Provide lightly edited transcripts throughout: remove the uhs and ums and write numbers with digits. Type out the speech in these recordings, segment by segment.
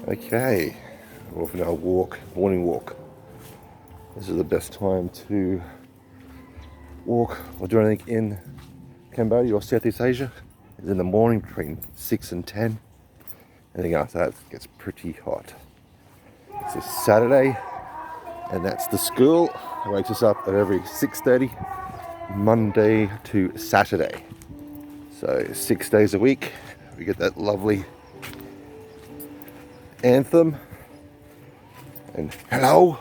Okay, we're for our walk, morning walk. This is the best time to walk or do anything in Cambodia or Southeast Asia. It's in the morning between 6 and 10. Anything after that gets pretty hot. It's a Saturday, and that's the school. It wakes us up at every 6:30, Monday to Saturday. So 6 days a week, we get that lovely anthem and hello.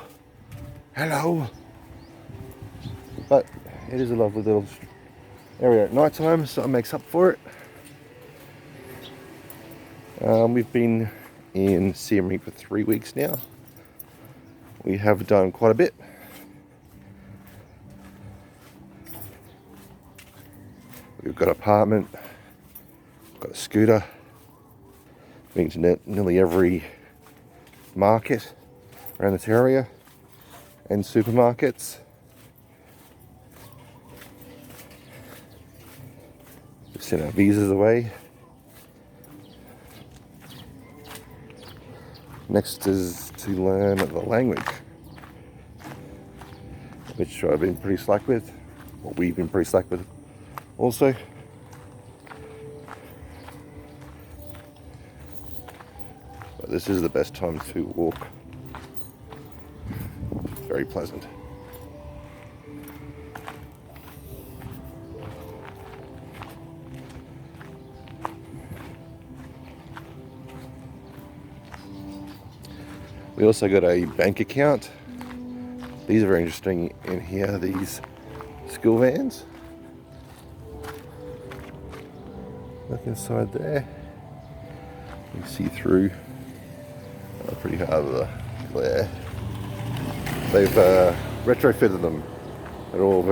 But it is a lovely little area at night time, so it makes up for it. We've been in Siem Reap for 3 weeks now. We have done quite a bit. We've got an apartment, got a scooter, been to nearly every market around this area and supermarkets. We've sent our visas away. Next is to learn the language, which I've been pretty slack with, or we've been pretty slack with also. But this is the best time to walk. Very pleasant. We also got a bank account. These are very interesting in here, these school vans. Look inside there. You can see through. Pretty hard with the glare. They've retrofitted them. They're all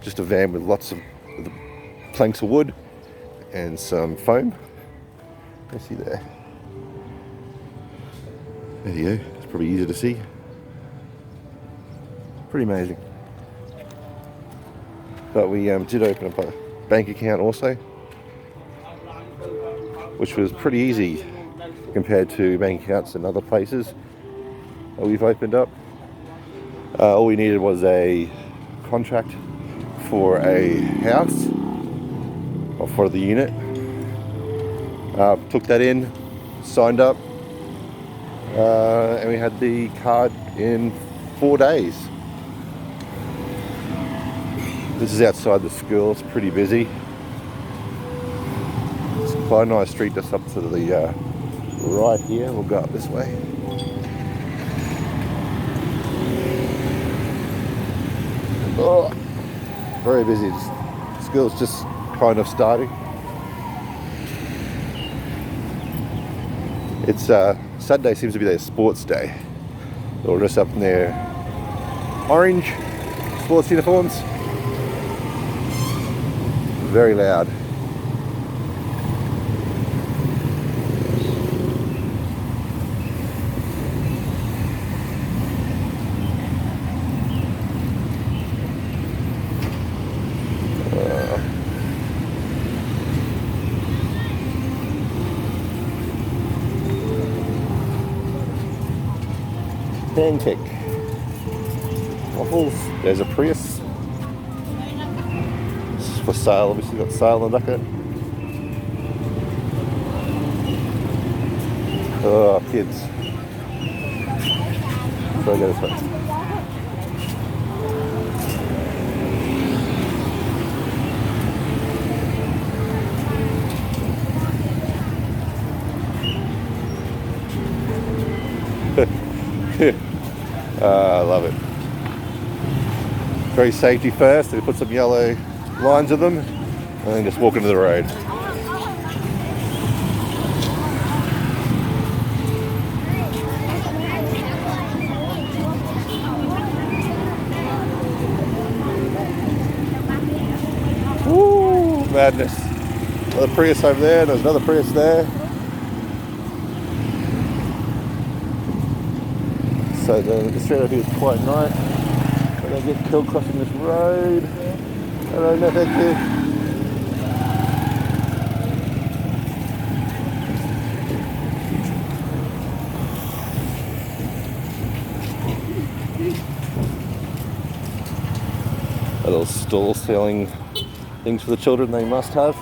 just a van with lots of planks of wood and some foam. You see there. There you go. It's probably easier to see. Pretty amazing. But we did open up a bank account also, which was pretty easy compared to bank accounts in other places that we've opened up. All we needed was a contract for a house or for the unit. Took that in, signed up, and we had the card in 4 days. This is outside the school. It's pretty busy. It's quite a nice street just up to the right here. We'll go up this way. Oh, very busy. School's just kind of starting. It's Saturday seems to be their sports day. They'll dress up in their orange sports uniforms. Very loud. Pancake waffles. There's a Prius. It's for sale. Obviously got sale on the back of it. Oh, kids. So I go this way. I love it. Very safety first. They put some yellow lines in them and then just walk into the road. Woo, madness. Another Prius over there, there's another Prius there. So the street over here is quite nice. But I get killed crossing this road. Hello, no thank you. A little stall selling things for the children they must have.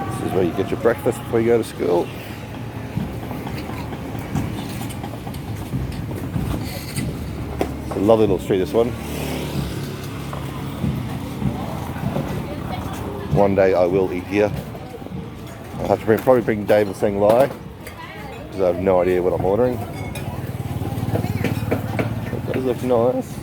This is where you get your breakfast before you go to school. It's a lovely little street, this one. One day I will eat here. I'll have to probably bring Dave and Seng Lai, because I have no idea what I'm ordering. It does look nice.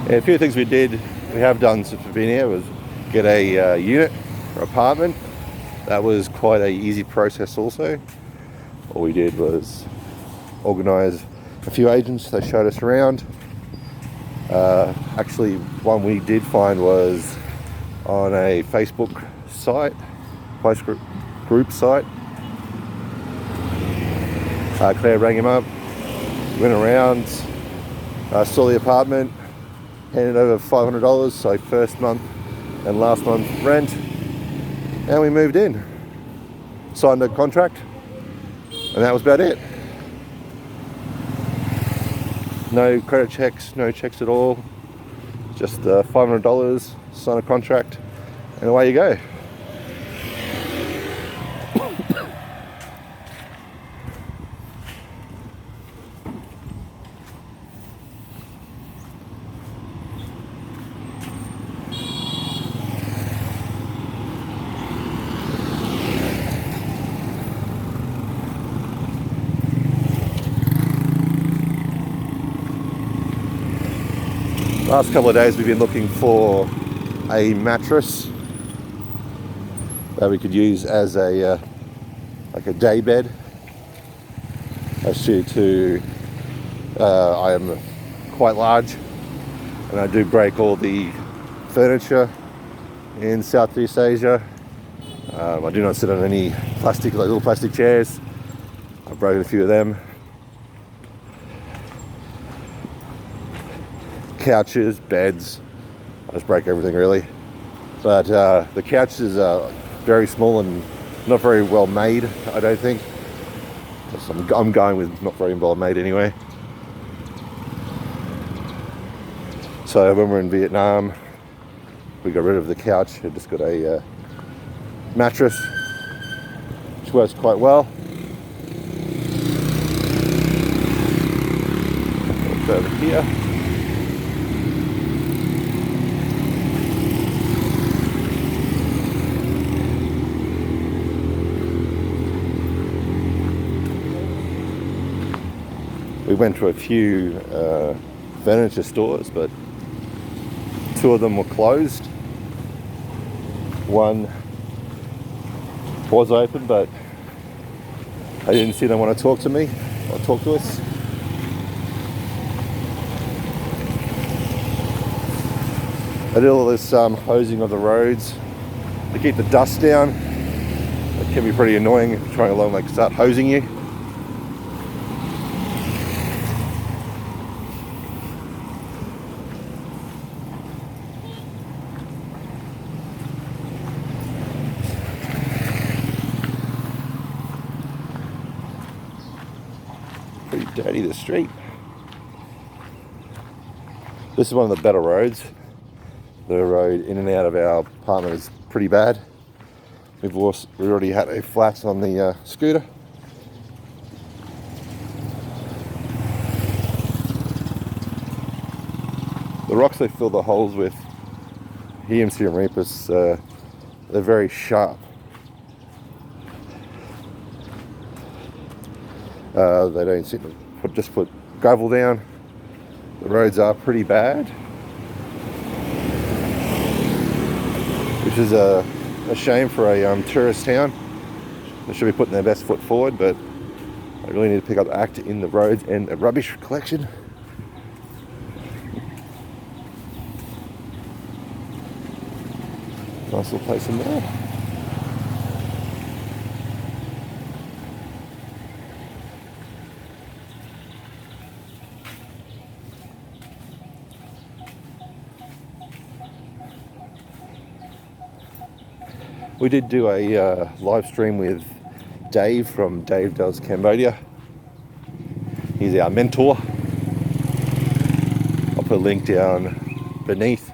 Yeah, a few things we have done since we've been here was get a unit or apartment. That was quite a easy process also. All we did was organise a few agents, they showed us around. Actually, one we did find was on a Facebook site, Facebook group site. Claire rang him up, went around, saw the apartment, handed over $500, so first month and last month rent, and we moved in. Signed a contract, and that was about it. No credit checks, no checks at all. Just $500, sign a contract, and away you go. Last couple of days we've been looking for a mattress that we could use as a like a day bed. As due to I am quite large and I do break all the furniture in Southeast Asia. I do not sit on any plastic, like little plastic chairs. I've broken a few of them. Couches, beds, I just break everything really. But the couches are very small and not very well made, I don't think. So I'm going with not very well made anyway. So when we're in Vietnam, we got rid of the couch and just got a mattress, which works quite well. Look over here. We went to a few furniture stores, but two of them were closed. One was open, but I didn't see them want to talk to me or talk to us. I did all this hosing of the roads to keep the dust down. It can be pretty annoying if you're trying to like start hosing you. Pretty dirty, the street. This is one of the better roads. The road in and out of our apartment is pretty bad. We already had a flat on the scooter. The rocks they fill the holes with here in Siem Reap, they're very sharp. They don't seem to just put gravel down. The roads are pretty bad, which is a shame for a tourist town. They should be putting their best foot forward, but I really need to pick up the act in the roads and the rubbish collection. Nice little place in there. We did do a live stream with Dave from Dave Does Cambodia. He's our mentor. I'll put a link down beneath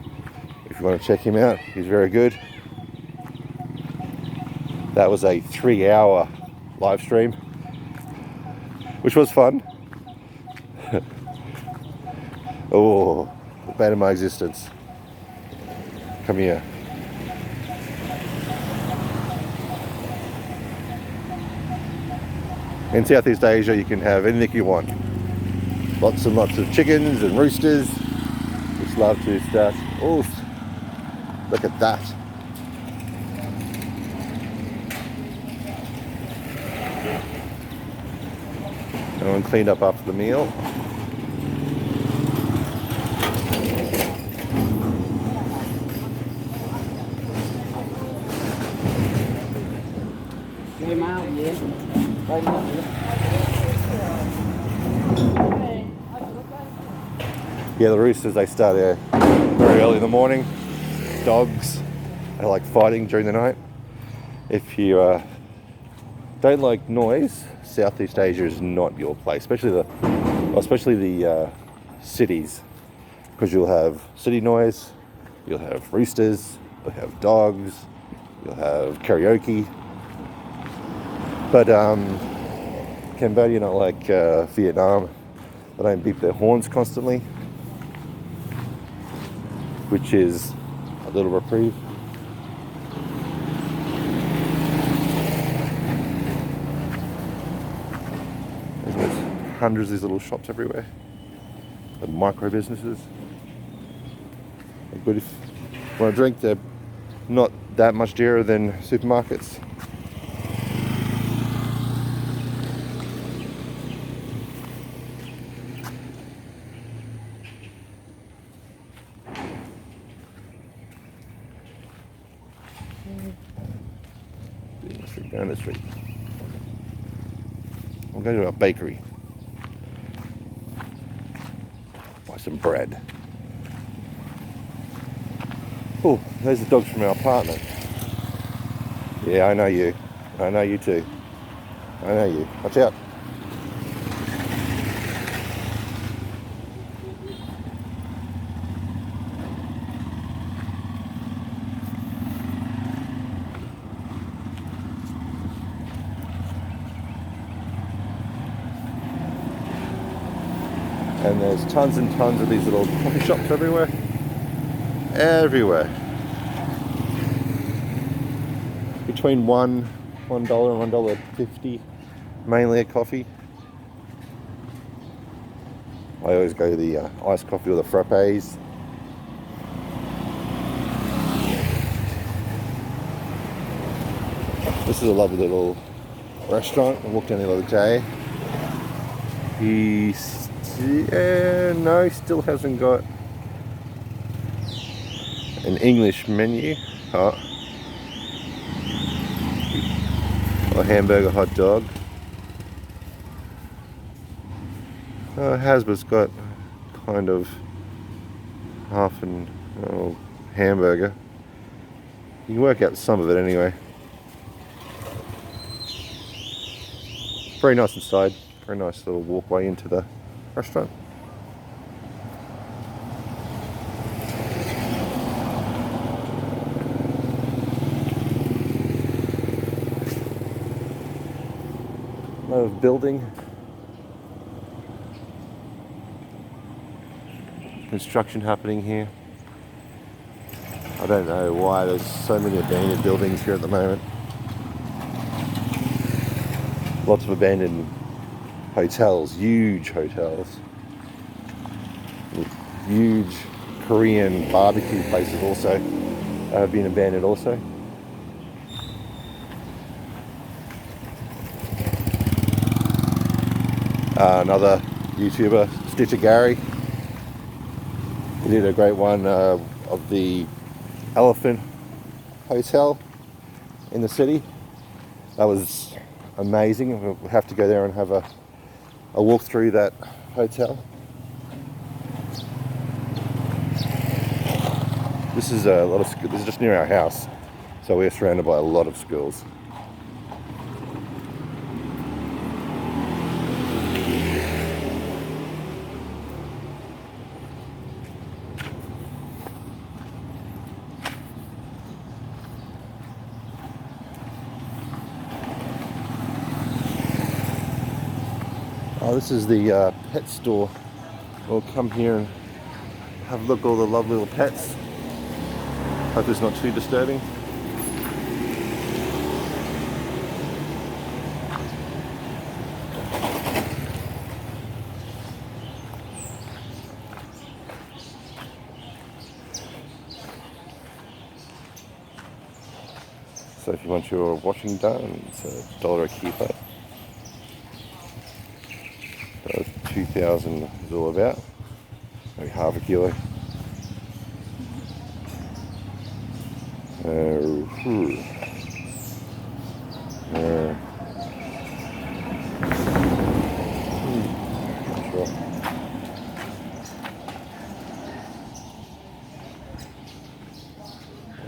if you want to check him out. He's very good. That was a 3-hour live stream, which was fun. Oh, the bane of my existence. Come here. In Southeast Asia, you can have anything you want. Lots and lots of chickens and roosters. Just love to start. Oh, look at that. Everyone cleaned up after the meal. Yeah, the roosters, they start very early in the morning. Dogs, they like fighting during the night. If you don't like noise, Southeast Asia is not your place, especially the cities, because you'll have city noise, you'll have roosters, you'll have dogs, you'll have karaoke. But Cambodia, not like Vietnam, they don't beep their horns constantly, which is a little reprieve. There's hundreds of these little shops everywhere, the micro businesses. But if you want a drink, they're not that much dearer than supermarkets. Down the street. I'll go to a bakery. Buy some bread. Oh, there's the dogs from our apartment. Yeah, I know you. I know you too. I know you. Watch out. And there's tons and tons of these little coffee shops everywhere. Everywhere. Between $1 and $1.50, mainly a coffee. I always go to the iced coffee or the frappes. This is a lovely little restaurant. I walked down the other day. No, he still hasn't got an English menu. Oh. A hamburger, hot dog. Hasba's got kind of half an hamburger. You can work out some of it anyway. Very nice inside. Very nice little walkway into the restaurant. A lot of building. Construction happening here. I don't know why there's so many abandoned buildings here at the moment. Lots of abandoned hotels, huge hotels. Huge Korean barbecue places also have been abandoned also. Another YouTuber, Stitcher Gary. He did a great one of the Elephant Hotel in the city. That was amazing. We'll have to go there and have a walk through that hotel. This is a lot of. This is just near our house, so we're surrounded by a lot of schools. Oh, this is the pet store. We'll come here and have a look at all the lovely little pets. Hope it's not too disturbing. So if you want your washing done, it's $1 a keeper. That was 2,000 is all about. Maybe half a kilo. Sure.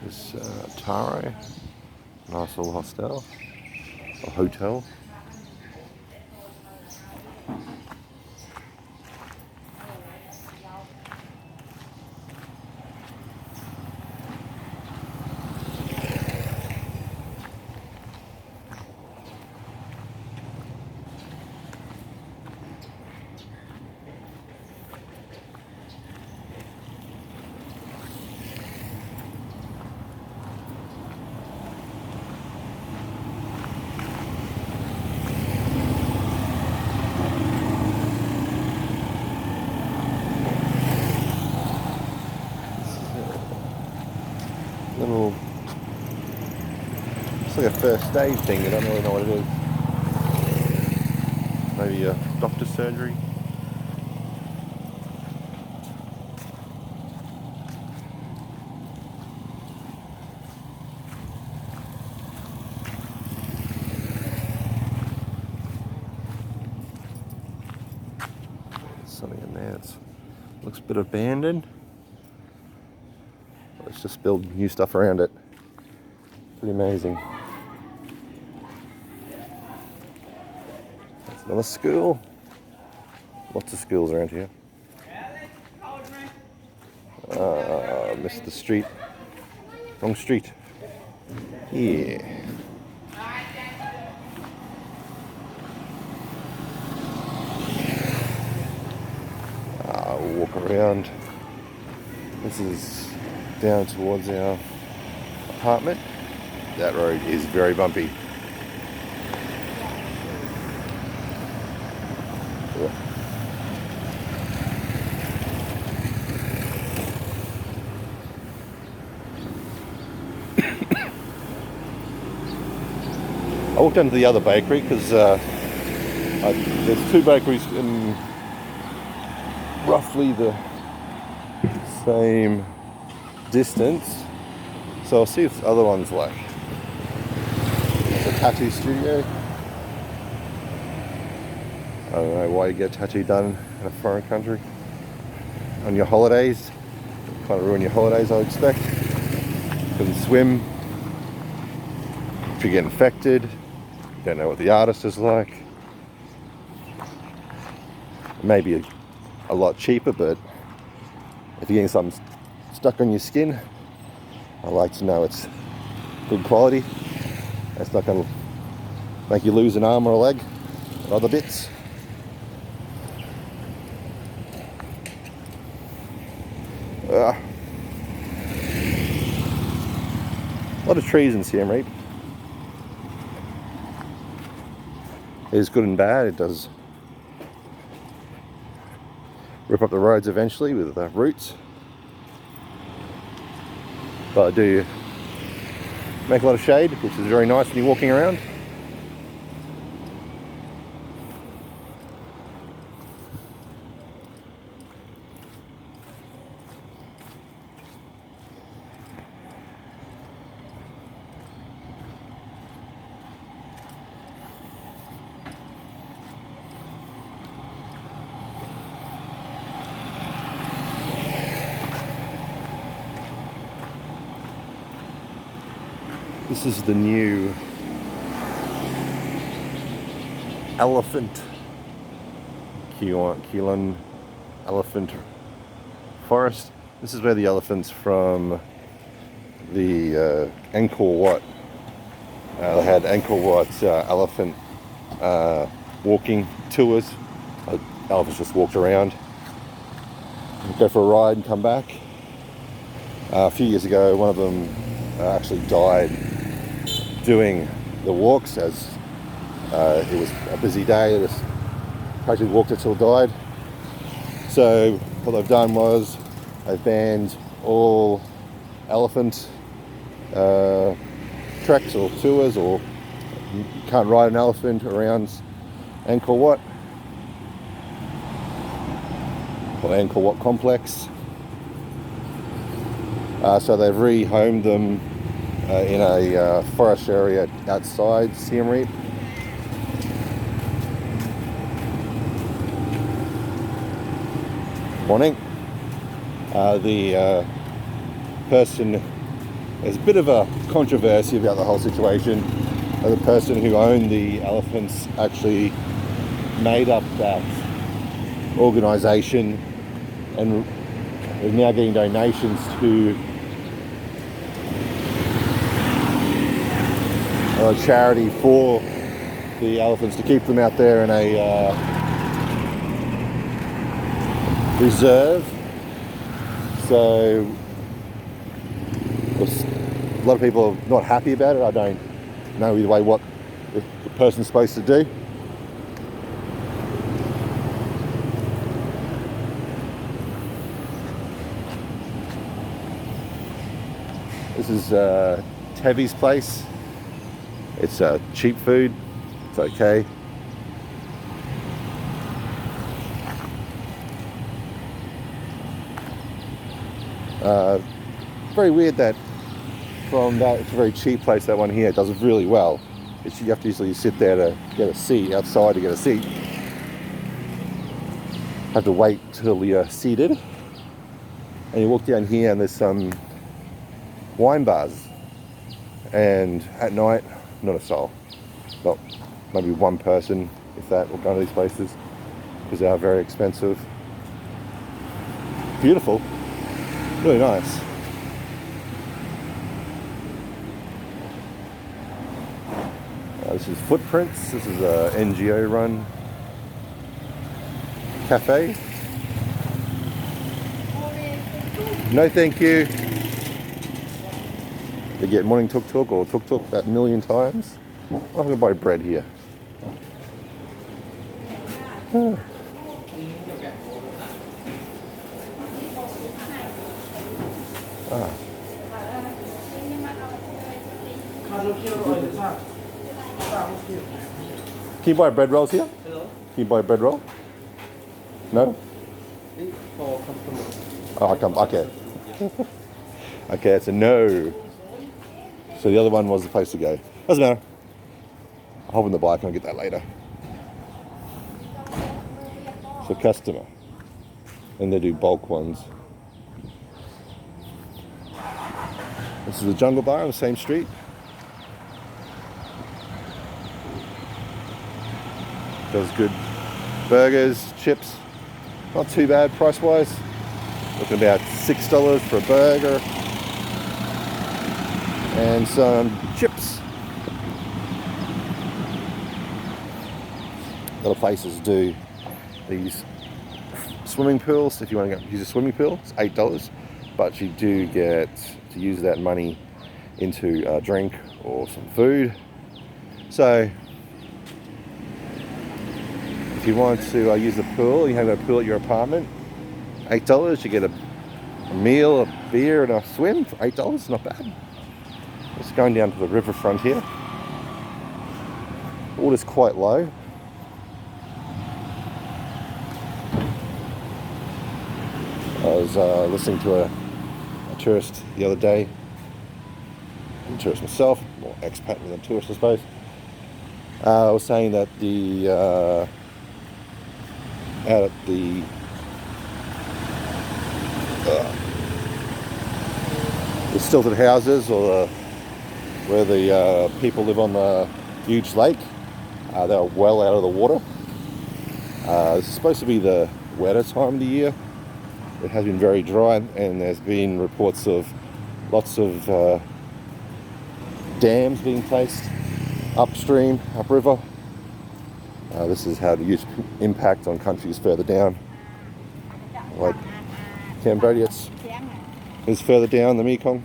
There's Taro. Nice little hostel. A hotel. Little, it's like a first aid thing. I don't really know what it is. Maybe a doctor's surgery. Something in there. It looks a bit abandoned. Let's just build new stuff around it. Pretty amazing. That's another school. Lots of schools around here. Missed the street. Wrong street. Yeah. We'll walk around. This is down towards our apartment. That road is very bumpy. I walked down to the other bakery because there's two bakeries in roughly the same distance, so I'll see if the other one's like. It's a tattoo studio. I don't know why you get a tattoo done in a foreign country on your holidays. Kind of ruin your holidays, I expect. Couldn't swim. If you get infected, don't know what the artist is like. Maybe a lot cheaper, but if you're getting something stuck on your skin, I like to know it's good quality. It's not going to make you lose an arm or a leg or other bits. A lot of trees in Siem Reap. It is good and bad. It does rip up the roads eventually with the roots, but I do make a lot of shade, which is very nice when you're walking around. This is the new elephant, Keelan elephant forest. This is where the elephants from the Angkor Wat, they had Angkor Wat elephant walking tours. Elephants just walked around, go for a ride and come back. A few years ago, one of them actually died doing the walks, as it was a busy day. They just practically walked it till it died. So what they've done was they've banned all elephant treks or tours, or you can't ride an elephant around Angkor Wat or Angkor Wat complex. So they've rehomed them in a forest area outside Siem Reap. Morning. The person, there's a bit of a controversy about the whole situation. The person who owned the elephants actually made up that organisation and is now getting donations to a charity for the elephants to keep them out there in a reserve. So a lot of people are not happy about it. I don't know either way what the person's supposed to do. This is Tevi's place. It's cheap food. It's okay. Very weird that from that, it's a very cheap place, that one here does really well. You have to usually sit there to get a seat, outside to get a seat. Have to wait till you're seated. And you walk down here and there's some wine bars. And at night, not a soul. Not maybe one person, if that, will go to these places, because they are very expensive. Beautiful. Really nice. This is Footprints. This is a NGO run cafe. No thank you. They get morning tuk-tuk or tuk-tuk that 1,000,000 times. I'm going to buy bread here. Can you buy bread rolls here? Hello? Can you buy a bread roll? No? Oh, I come. Okay. Okay, it's a no. So the other one was the place to go. Doesn't matter. I'll hop on the bike and I'll get that later. So customer. And they do bulk ones. This is the Jungle Bar on the same street. Does good burgers, chips. Not too bad price-wise. Looking about $6 for a burger. And some chips. A lot of places do these swimming pools. If you want to go use a swimming pool, it's $8. But you do get to use that money into a drink or some food. So if you want to use the pool, you have a pool at your apartment, $8. You get a meal, a beer, and a swim for $8. Not bad. It's going down to the riverfront here. Water's quite low. I was listening to a tourist the other day. I'm a tourist myself, more expat than a tourist, I suppose. I was saying that out at the stilted houses or where the people live on the huge lake. They're well out of the water. This is supposed to be the wetter time of the year. It has been very dry, and there's been reports of lots of dams being placed upstream, upriver. This has had a huge impact on countries further down, like Cambodia. It's further down the Mekong.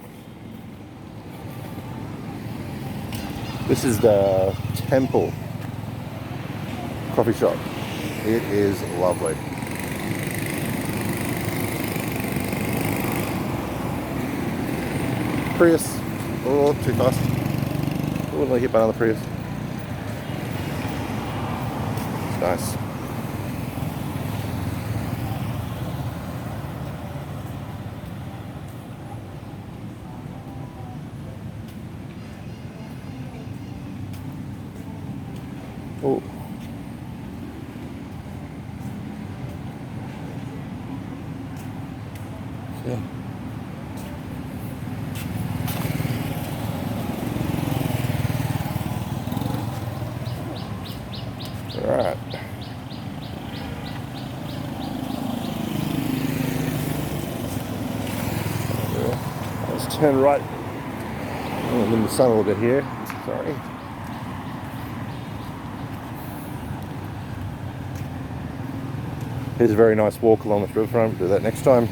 This is the Temple coffee shop. It is lovely. Prius. Oh, too fast. I wouldn't let hit button on the Prius. It's nice. Oh. Yeah. All right. Let's turn right. I'm in the sun a little bit here. Sorry. Here's a very nice walk along this riverfront. Do that next time.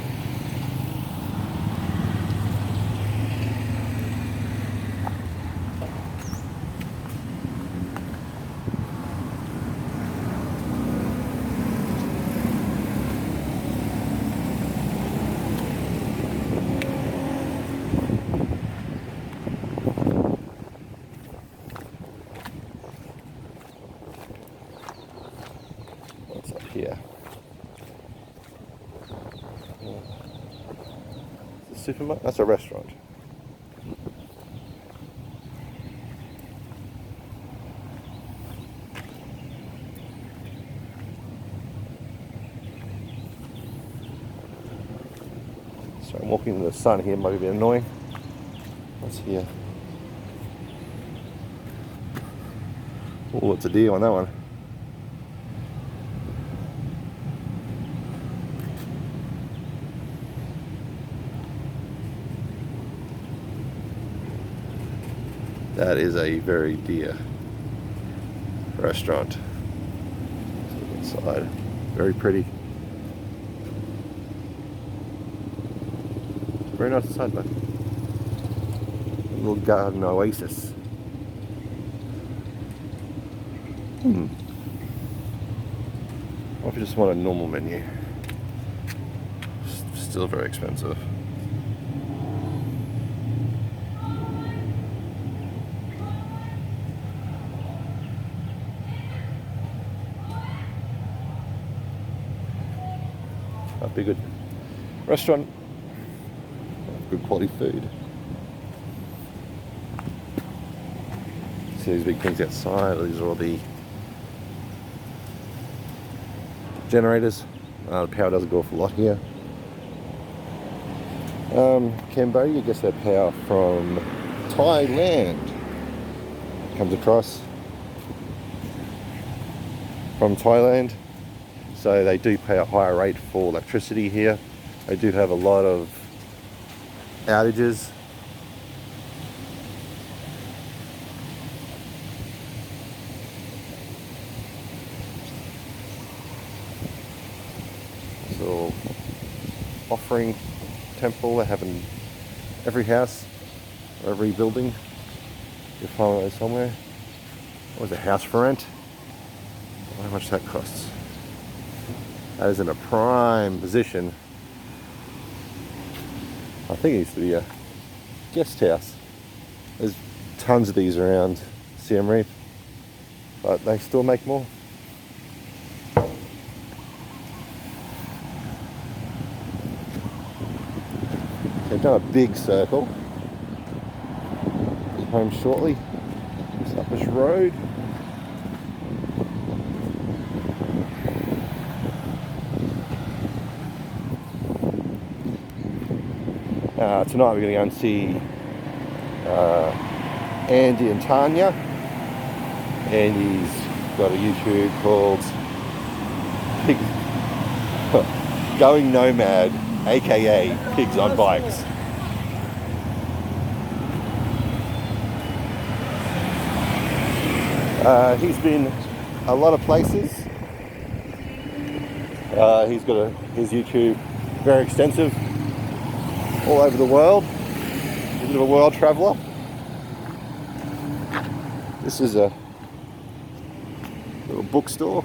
What's up here? Supermarket? That's a restaurant. So I'm walking in the sun here, might be a bit annoying. What's here? Oh, it's a deer on that one. That is a very dear restaurant. Inside, very pretty. Very nice inside, but a little garden oasis. Or if you just want a normal menu, still very expensive. That'd be a good restaurant, good quality food. See these big things outside. These are all the generators. The power doesn't go off a lot here. Cambodia, I guess their power from Thailand comes across from Thailand. So they do pay a higher rate for electricity here. They do have a lot of outages. So offering temple they have in every house, every building. You'll find those somewhere. What was a house for rent? How much that costs? That is in a prime position. I think it used to be a guest house. There's tons of these around Siem Reap, but they still make more. They've done a big circle. Be home shortly. Just up this road. Tonight we're going to go and see Andy and Tanya. Andy's got a YouTube called Going Nomad, aka Pigs on Bikes. He's been a lot of places. He's got his YouTube very extensive, all over the world. He's a bit of a world traveller. This is a little bookstore.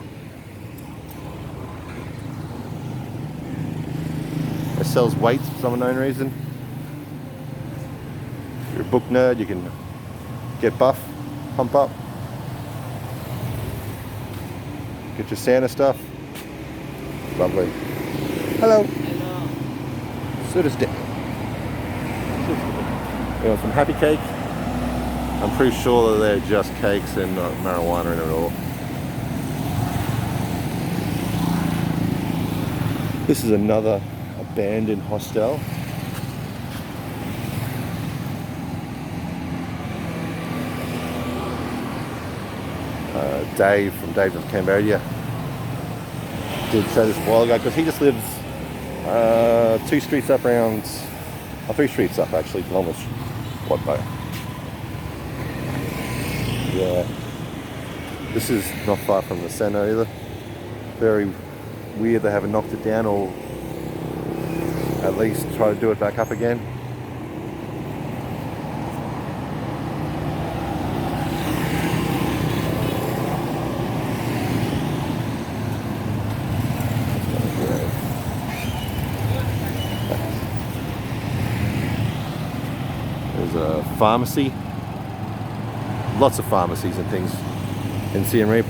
It sells weights for some unknown reason. If you're a book nerd, you can get buff, pump up. Get your Santa stuff. Lovely. Hello. Hello. Soda stick. You want some happy cake? I'm pretty sure that they're just cakes and not marijuana in it at all. This is another abandoned hostel. Dave from Dave of Cambodia did say this a while ago, because he just lives 2 streets up around, or 3 streets up actually, along with Wat Bo. Yeah, this is not far from the centre either. Very weird they haven't knocked it down, or at least try to do it back up again. There's a pharmacy. Lots of pharmacies and things in Siem Reap.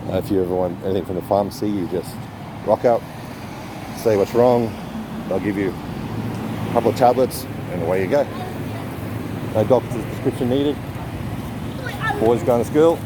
If you ever want anything from the pharmacy, you just rock up, say what's wrong, they'll give you a couple of tablets, and away you go. No doctor's prescription needed. Boys going to school.